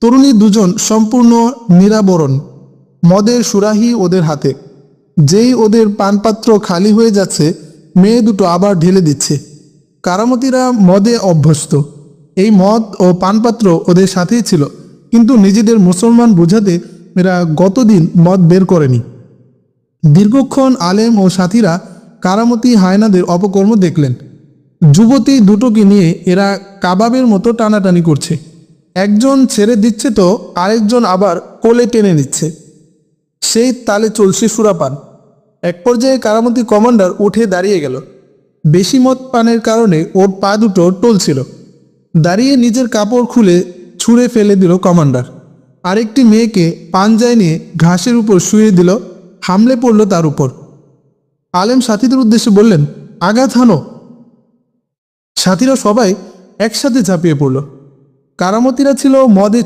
তরুণী দুজন সম্পূর্ণ নিরাবরণ, মদের সুরাহি ওদের হাতে। যেই ওদের পানপাত্র খালি হয়ে যাচ্ছে, মেয়ে দুটো আবার ঢেলে দিচ্ছে। কারামতিরা মদে অভ্যস্ত, এই মদ ও পানপাত্র ওদের সাথেই ছিল, কিন্তু নিজেদের মুসলমান বোঝাতে এরা গতদিন মদ বের করেনি। দীর্ঘক্ষণ আলেম ও সাথীরা কারামতি হায়নাদের অপকর্ম দেখলেন। যুবতী দুটোকে নিয়ে এরা কাবাবের মতো টানাটানি করছে, একজন ছেড়ে দিচ্ছে তো আরেকজন আবার কোলে টেনে নিচ্ছে। সেই তালে চলছে সুরাপান। এক পর্যায়ে কারামতি কমান্ডার উঠে দাঁড়িয়ে গেল। বেশি মদ পানের কারণে ওর পা দুটো টলছিল। দাঁড়িয়ে নিজের কাপড় খুলে ছুঁড়ে ফেলে দিল কমান্ডার। আরেকটি মেয়েকে পাঞ্জায় নিয়ে ঘাসের উপর শুয়ে দিল, হামলে পড়ল তার উপর। আলেম সাথীদের উদ্দেশ্যে বললেন, আঘাত হানো। সাথীরা সবাই একসাথে ঝাঁপিয়ে পড়ল। কারামতিরা ছিল মদে